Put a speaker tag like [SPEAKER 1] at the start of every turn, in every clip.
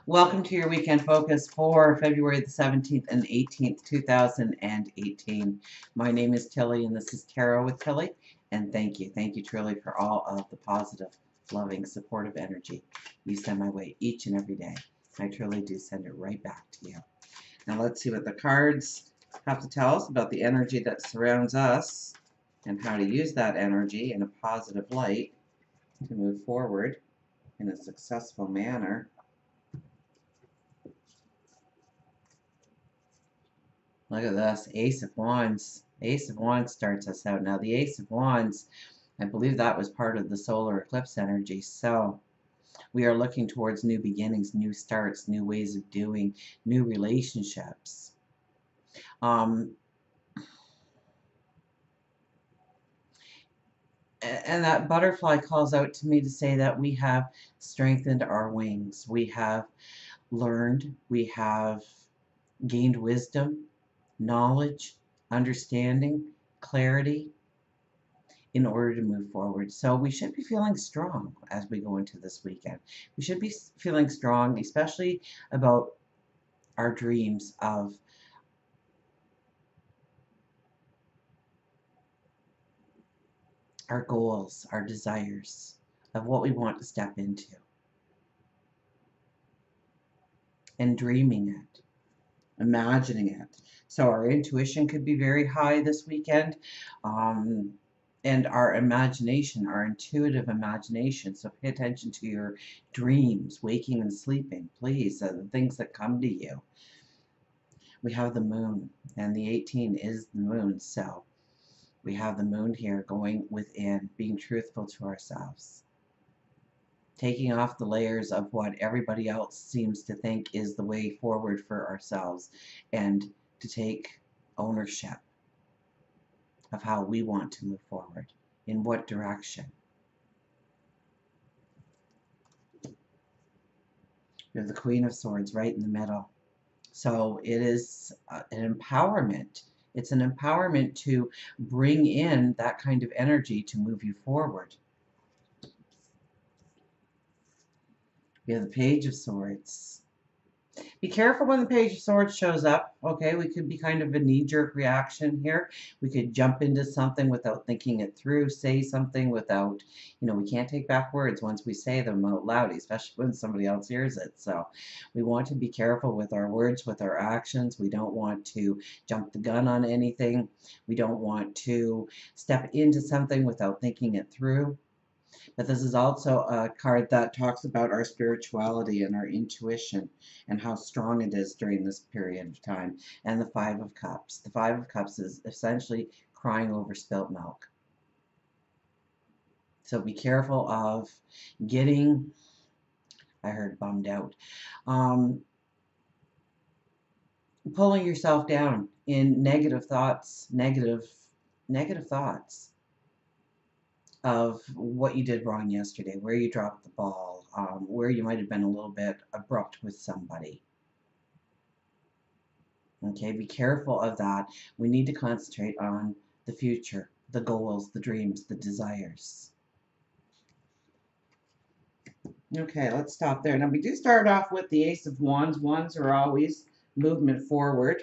[SPEAKER 1] Welcome to your weekend focus for February the 17th and 18th, 2018. My name is Tilly, and this is Tarot with Tilly. And thank you. Thank you truly for all of the positive, loving, supportive energy you send my way each and every day. I truly do send it right back to you. Now let's see what the cards have to tell us about the energy that surrounds us and how to use that energy in a positive light to move forward in a successful manner. Look at this, Ace of Wands. Ace of Wands starts us out. Now, the Ace of Wands, I believe that was part of the solar eclipse energy. So we are looking towards new beginnings, new starts, new ways of doing, new relationships. And that butterfly calls out to me to say that we have strengthened our wings. We have learned, we have gained wisdom, knowledge, understanding, clarity in order to move forward. So we should be feeling strong as we go into this weekend. We should be feeling strong, especially about our dreams of our goals, our desires, of what we want to step into, and dreaming it, imagining it. So our intuition could be very high this weekend, and our imagination, our intuitive imagination. So pay attention to your dreams, waking and sleeping, please, the things that come to you. We have the moon, and the 18 is the moon. So we have the moon here going within, being truthful to ourselves, taking off the layers of what everybody else seems to think is the way forward for ourselves, and to take ownership of how we want to move forward, in what direction. We have the Queen of Swords right in the middle. So it is an empowerment. It's an empowerment to bring in that kind of energy to move you forward. We have the Page of Swords. Be careful when the Page of Swords shows up, okay? We could be kind of a knee-jerk reaction here. We could jump into something without thinking it through, say something without, we can't take back words once we say them out loud, especially when somebody else hears it. So we want to be careful with our words, with our actions. We don't want to jump the gun on anything. We don't want to step into something without thinking it through. But this is also a card that talks about our spirituality and our intuition and how strong it is during this period of time. And the Five of Cups. The Five of Cups is essentially crying over spilt milk. So be careful of getting, I heard bummed out, pulling yourself down in negative thoughts, negative thoughts of what you did wrong yesterday, where you dropped the ball, where you might have been a little bit abrupt with somebody. Okay, be careful of that. We need to concentrate on the future, the goals, the dreams, the desires. Okay, let's stop there. Now, we do start off with the Ace of Wands. Wands are always movement forward.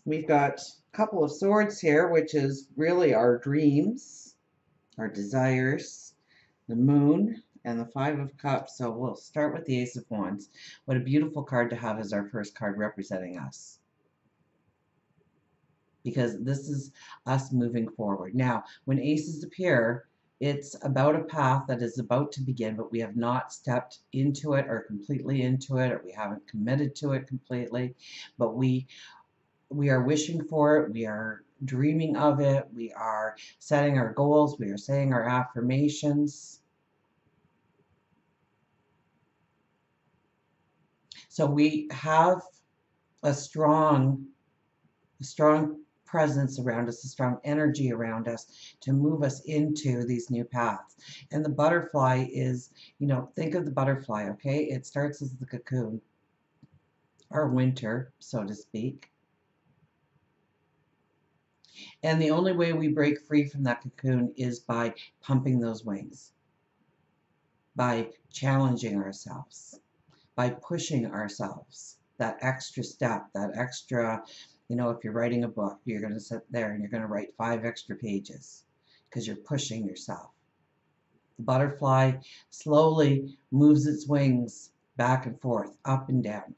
[SPEAKER 1] We've got a couple of swords here, which is really our dreams, our desires, the moon, and the Five of Cups. So we'll start with the Ace of Wands. What a beautiful card to have as our first card representing us, because this is us moving forward. Now, when aces appear, it's about a path that is about to begin, but we have not stepped into it or completely into it, or we haven't committed to it completely, but we are wishing for it, we are dreaming of it, we are setting our goals, we are saying our affirmations. So we have a strong presence around us, a strong energy around us to move us into these new paths. And the butterfly is, think of the butterfly, okay? It starts as the cocoon, our winter, so to speak. And the only way we break free from that cocoon is by pumping those wings, by challenging ourselves, by pushing ourselves. That extra step, that extra, if you're writing a book, you're going to sit there and you're going to write 5 extra pages because you're pushing yourself. The butterfly slowly moves its wings back and forth, up and down,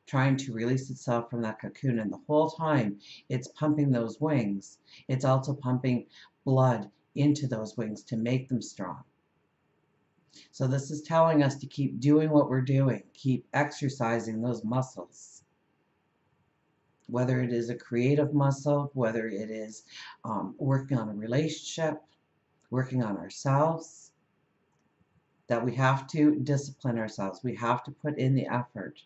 [SPEAKER 1] trying to release itself from that cocoon. And the whole time it's pumping those wings, it's also pumping blood into those wings to make them strong. So this is telling us to keep doing what we're doing, keep exercising those muscles. Whether it is a creative muscle, whether it is working on a relationship, working on ourselves, that we have to discipline ourselves. We have to put in the effort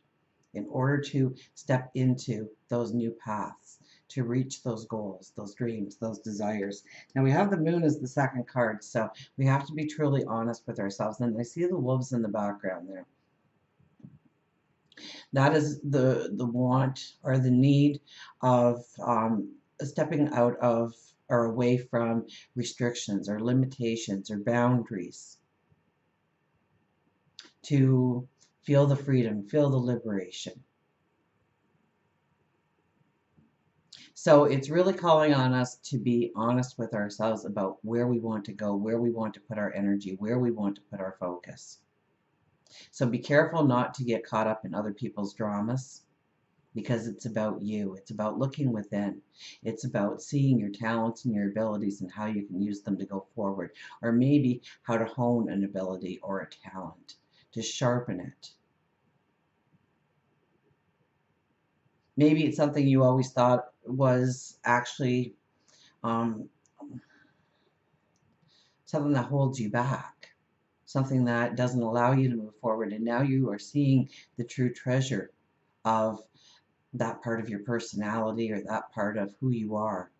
[SPEAKER 1] in order to step into those new paths, to reach those goals, those dreams, those desires. Now we have the moon as the second card, so we have to be truly honest with ourselves. And I see the wolves in the background there. That is the want or the need of stepping out of or away from restrictions or limitations or boundaries, to feel the freedom, feel the liberation. So it's really calling on us to be honest with ourselves about where we want to go, where we want to put our energy, where we want to put our focus. So be careful not to get caught up in other people's dramas, because it's about you. It's about looking within. It's about seeing your talents and your abilities and how you can use them to go forward, or maybe how to hone an ability or a talent, to sharpen it. Maybe it's something you always thought was actually something that holds you back, something that doesn't allow you to move forward. And now you are seeing the true treasure of that part of your personality or that part of who you are,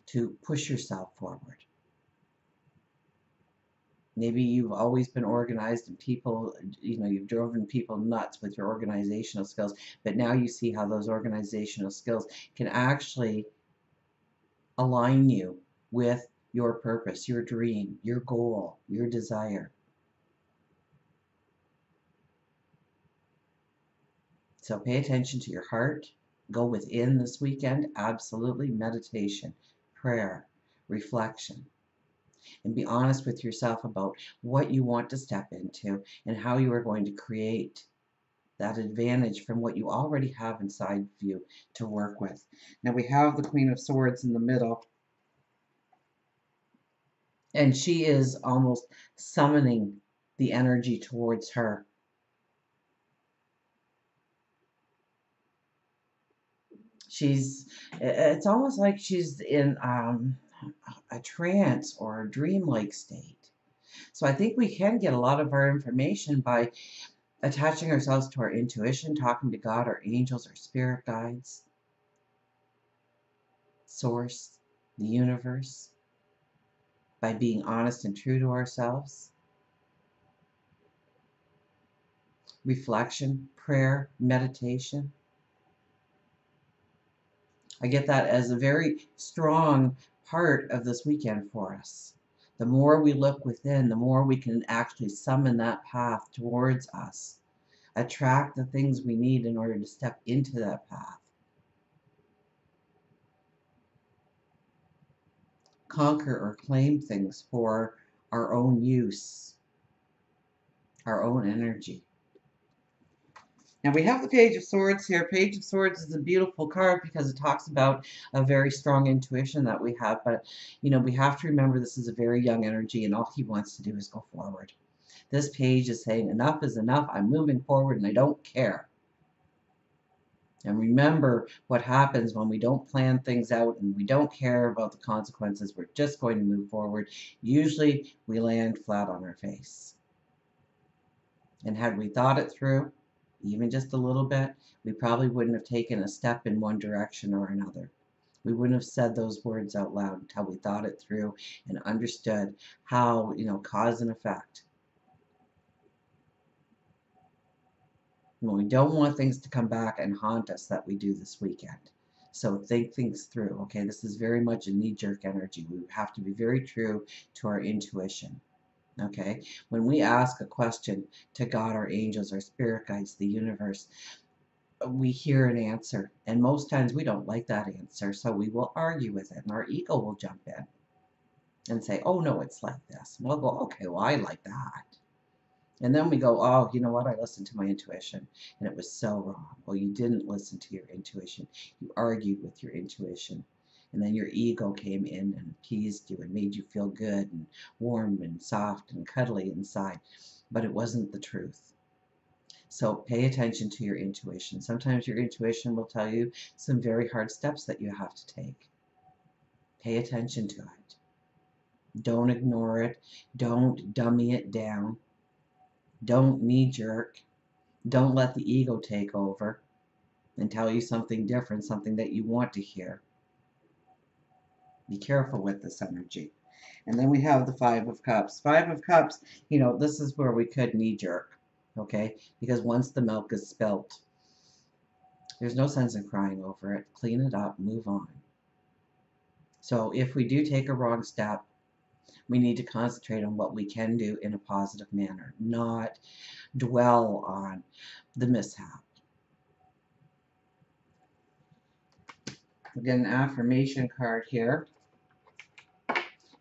[SPEAKER 1] to push yourself forward. Maybe you've always been organized and people, you've driven people nuts with your organizational skills, but now you see how those organizational skills can actually align you with your purpose, your dream, your goal, your desire. So pay attention to your heart. Go within this weekend. Absolutely. Meditation, prayer, reflection. And be honest with yourself about what you want to step into and how you are going to create that advantage from what you already have inside of you to work with. Now we have the Queen of Swords in the middle, and she is almost summoning the energy towards her. It's almost like she's in a trance or a dreamlike state. So I think we can get a lot of our information by attaching ourselves to our intuition, talking to God, our angels, our spirit guides, source, the universe, by being honest and true to ourselves. Reflection, prayer, meditation. I get that as a very strong part of this weekend for us. The more we look within, the more we can actually summon that path towards us, attract the things we need in order to step into that path. Conquer or claim things for our own use, our own energy. Now we have the Page of Swords here. Page of Swords is a beautiful card because it talks about a very strong intuition that we have. But, we have to remember this is a very young energy and all he wants to do is go forward. This page is saying enough is enough. I'm moving forward and I don't care. And remember what happens when we don't plan things out and we don't care about the consequences. We're just going to move forward. Usually we land flat on our face. And had we thought it through, even just a little bit, we probably wouldn't have taken a step in one direction or another. We wouldn't have said those words out loud until we thought it through and understood how, cause and effect. When we don't want things to come back and haunt us, that we do this weekend. So think things through. Okay, this is very much a knee-jerk energy. We have to be very true to our intuition. Okay? When we ask a question to God, our angels, our spirit guides, the universe, we hear an answer. And most times we don't like that answer, so we will argue with it, and our ego will jump in and say, oh, no, it's like this. And we'll go, okay, well, I like that. And then we go, oh, you know what? I listened to my intuition and it was so wrong. Well, you didn't listen to your intuition. You argued with your intuition. And then your ego came in and appeased you and made you feel good and warm and soft and cuddly inside. But it wasn't the truth. So pay attention to your intuition. Sometimes your intuition will tell you some very hard steps that you have to take. Pay attention to it. Don't ignore it. Don't dummy it down. Don't knee jerk. Don't let the ego take over and tell you something different, something that you want to hear. Be careful with this energy. And then we have the Five of Cups. Five of Cups, you know, this is where we could knee jerk, okay? Because once the milk is spilt, there's no sense in crying over it. Clean it up, move on. So if we do take a wrong step, we need to concentrate on what we can do in a positive manner, not dwell on the mishap. We get an affirmation card here.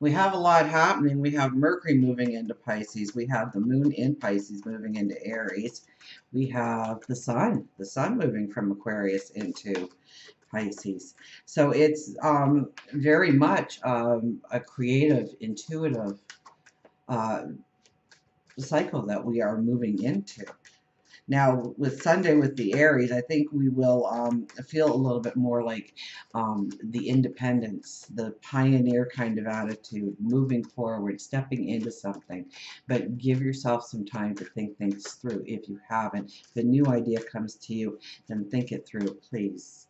[SPEAKER 1] We have a lot happening. We have Mercury moving into Pisces. We have the Moon in Pisces moving into Aries. We have the Sun moving from Aquarius into Pisces. So it's very much a creative, intuitive cycle that we are moving into. Now, with Sunday with the Aries, I think we will feel a little bit more like the independence, the pioneer kind of attitude, moving forward, stepping into something. But give yourself some time to think things through if you haven't. If a new idea comes to you, then think it through, please.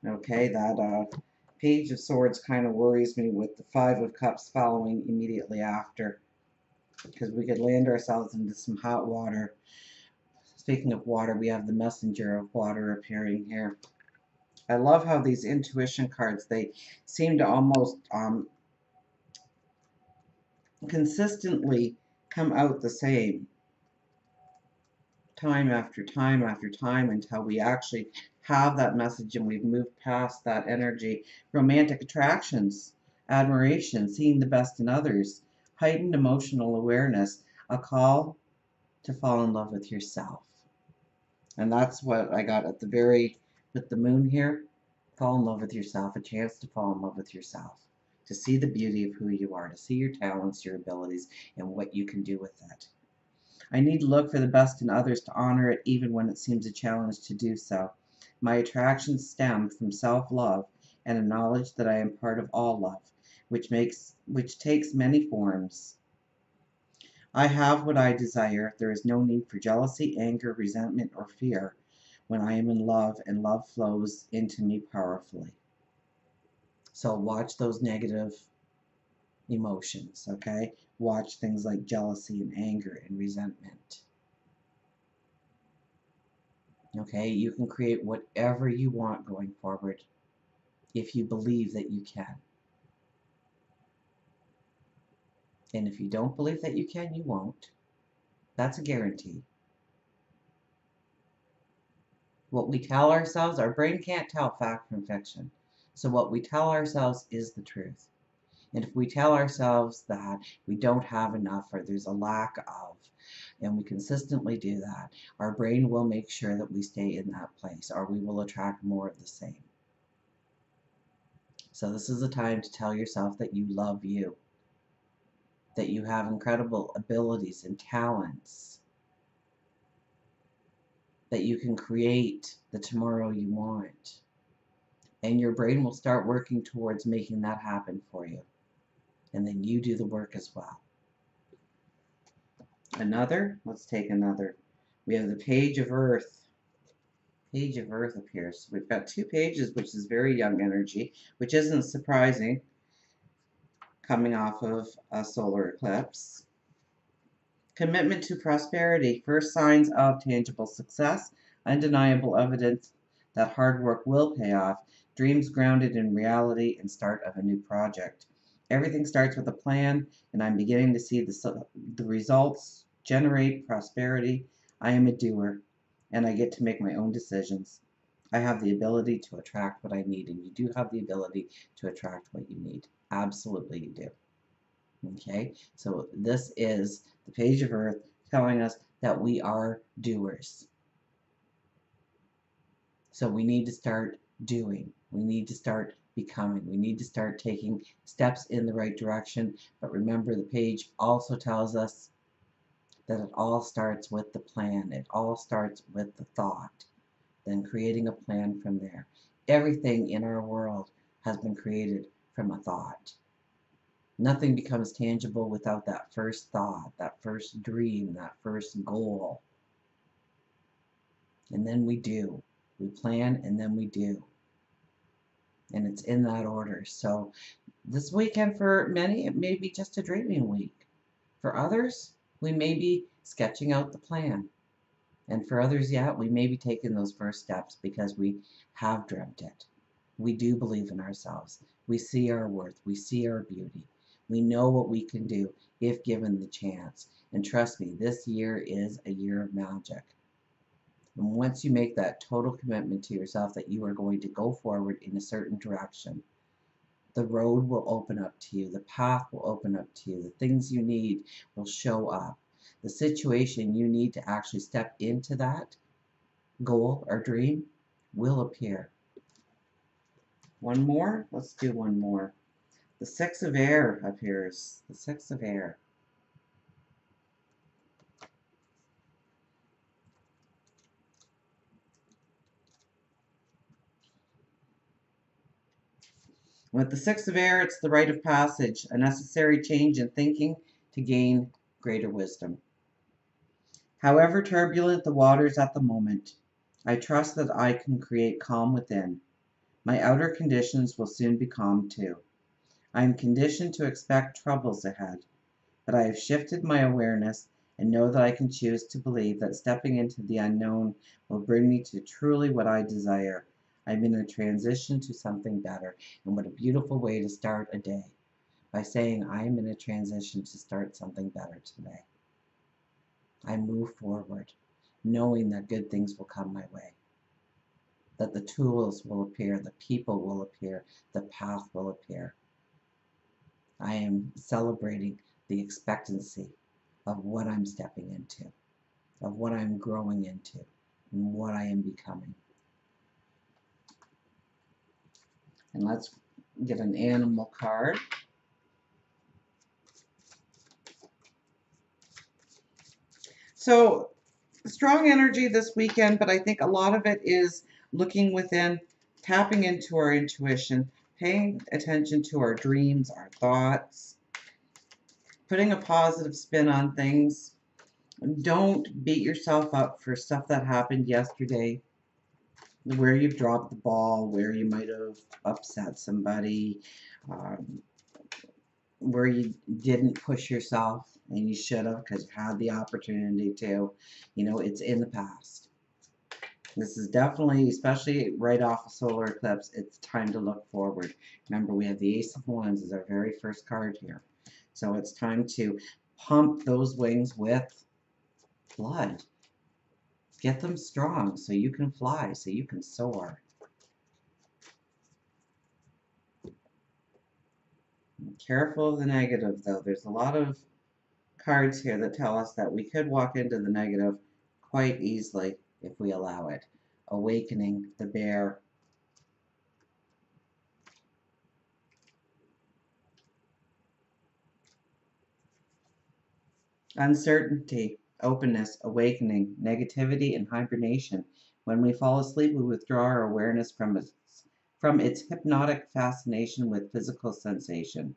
[SPEAKER 1] Okay, that Page of Swords kind of worries me with the Five of Cups following immediately after, because we could land ourselves into some hot water. Speaking of water, we have the Messenger of Water appearing here. I love how these intuition cards, they seem to almost consistently come out the same time after time after time until we actually have that message and we've moved past that energy. Romantic attractions, admiration, seeing the best in others, heightened emotional awareness, a call to fall in love with yourself. And that's what I got at the very, with the moon here. Fall in love with yourself, a chance to fall in love with yourself, to see the beauty of who you are, to see your talents, your abilities, and what you can do with it. I need to look for the best in others to honor it even when it seems a challenge to do so. My attractions stem from self-love and a knowledge that I am part of all love, which takes many forms. I have what I desire. There is no need for jealousy, anger, resentment, or fear when I am in love and love flows into me powerfully. So watch those negative emotions, okay? Watch things like jealousy and anger and resentment. Okay, you can create whatever you want going forward if you believe that you can. And if you don't believe that you can, you won't. That's a guarantee. What we tell ourselves, our brain can't tell fact from fiction. So what we tell ourselves is the truth. And if we tell ourselves that we don't have enough or there's a lack of, and we consistently do that, our brain will make sure that we stay in that place or we will attract more of the same. So this is a time to tell yourself that you love you, that you have incredible abilities and talents, that you can create the tomorrow you want. And your brain will start working towards making that happen for you. And then you do the work as well. Let's take another. We have the Page of Earth. Page of Earth appears. We've got two pages, which is very young energy, which isn't surprising coming off of a solar eclipse. Commitment to prosperity. First signs of tangible success. Undeniable evidence that hard work will pay off. Dreams grounded in reality and start of a new project. Everything starts with a plan, and I'm beginning to see the results generate prosperity. I am a doer, and I get to make my own decisions. I have the ability to attract what I need, and you do have the ability to attract what you need. Absolutely, you do. Okay, so this is the page of Earth telling us that we are doers. So we need to start doing. We need to start becoming. We need to start taking steps in the right direction. But remember, the page also tells us that it all starts with the plan. It all starts with the thought, then creating a plan from there. Everything in our world has been created from a thought. Nothing becomes tangible without that first thought, that first dream, that first goal. And then we do. We plan and then we do. And it's in that order. So this weekend for many, it may be just a dreaming week. For others, we may be sketching out the plan. And for others, yeah, we may be taking those first steps because we have dreamt it. We do believe in ourselves. We see our worth. We see our beauty. We know what we can do if given the chance. And trust me, this year is a year of magic. And once you make that total commitment to yourself that you are going to go forward in a certain direction, the road will open up to you. The path will open up to you. The things you need will show up. The situation you need to actually step into that goal or dream will appear. One more? Let's do one more. The Six of Air appears. The Six of Air. With the Six of Air, it's the rite of passage, a necessary change in thinking to gain greater wisdom. However turbulent the waters at the moment, I trust that I can create calm within. My outer conditions will soon be calm too. I am conditioned to expect troubles ahead, but I have shifted my awareness and know that I can choose to believe that stepping into the unknown will bring me to truly what I desire. I'm in a transition to something better. And what a beautiful way to start a day by saying, I'm in a transition to start something better today. I move forward, knowing that good things will come my way, that the tools will appear, the people will appear, the path will appear. I am celebrating the expectancy of what I'm stepping into, of what I'm growing into, and what I am becoming. And let's get an animal card. So, strong energy this weekend, but I think a lot of it is looking within, tapping into our intuition, paying attention to our dreams, our thoughts, putting a positive spin on things. Don't beat yourself up for stuff that happened yesterday, where you've dropped the ball, where you might have upset somebody, um, where you didn't push yourself and you should have because you had the opportunity to. You know, it's in the past. This is definitely, especially right off a solar eclipse, it's time to look forward. Remember, we have the Ace of Wands as our very first card here. So it's time to pump those wings with blood. Get them strong so you can fly, so you can soar. Careful of the negative, though. There's a lot of cards here that tell us that we could walk into the negative quite easily if we allow it. Awakening, the bear. Uncertainty, openness, awakening, negativity, and hibernation. When we fall asleep, we withdraw our awareness from its hypnotic fascination with physical sensation,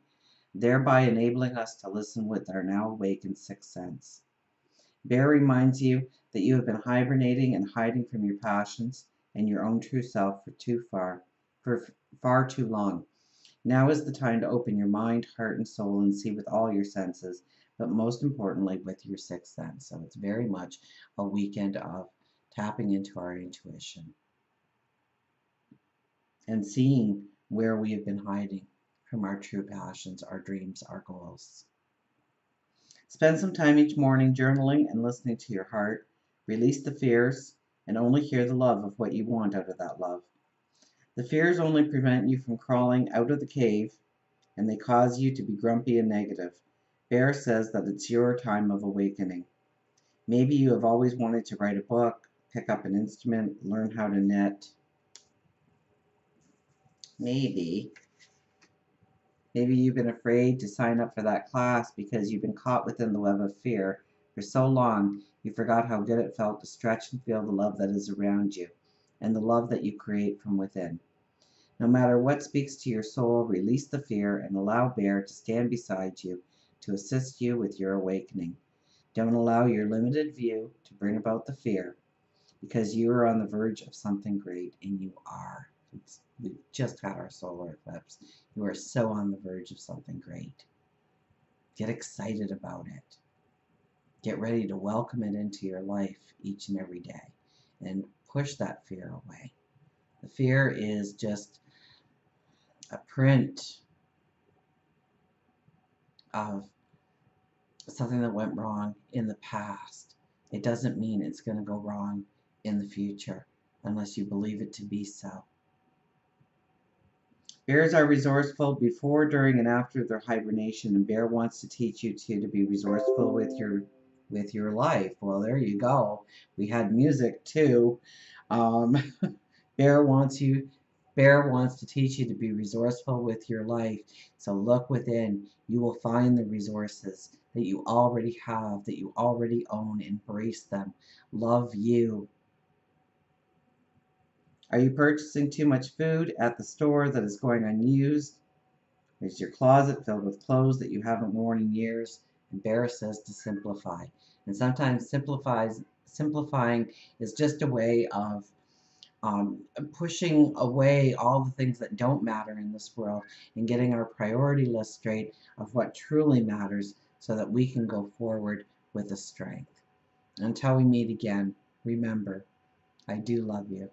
[SPEAKER 1] thereby enabling us to listen with our now awakened sixth sense. Bear reminds you that you have been hibernating and hiding from your passions and your own true self for far too long. Now is the time to open your mind, heart, and soul and see with all your senses, but most importantly with your sixth sense. So it's very much a weekend of tapping into our intuition and seeing where we have been hiding, from our true passions, our dreams, our goals. Spend some time each morning journaling and listening to your heart. Release the fears and only hear the love of what you want out of that love. The fears only prevent you from crawling out of the cave, and they cause you to be grumpy and negative. Bear says that it's your time of awakening. Maybe you have always wanted to write a book, pick up an instrument, learn how to knit. Maybe you've been afraid to sign up for that class because you've been caught within the web of fear for so long you forgot how good it felt to stretch and feel the love that is around you and the love that you create from within. No matter what speaks to your soul, release the fear and allow Bear to stand beside you to assist you with your awakening. Don't allow your limited view to bring about the fear, because you are on the verge of something great, and you are. We've just had our solar eclipse. You are so on the verge of something great. Get excited about it. Get ready to welcome it into your life each and every day and push that fear away. The fear is just a print of something that went wrong in the past. It doesn't mean it's going to go wrong in the future unless you believe it to be so. Bears are resourceful before, during, and after their hibernation, and Bear wants to teach you to be resourceful with your life. Well, there you go. We had music too. Um, Bear wants to teach you to be resourceful with your life. So look within. You will find the resources that you already have, that you already own. Embrace them. Love you. Are you purchasing too much food at the store that is going unused? Is your closet filled with clothes that you haven't worn in years? And Bear says to simplify. And sometimes simplifying is just a way of pushing away all the things that don't matter in this world and getting our priority list straight of what truly matters so that we can go forward with the strength. Until we meet again, remember, I do love you.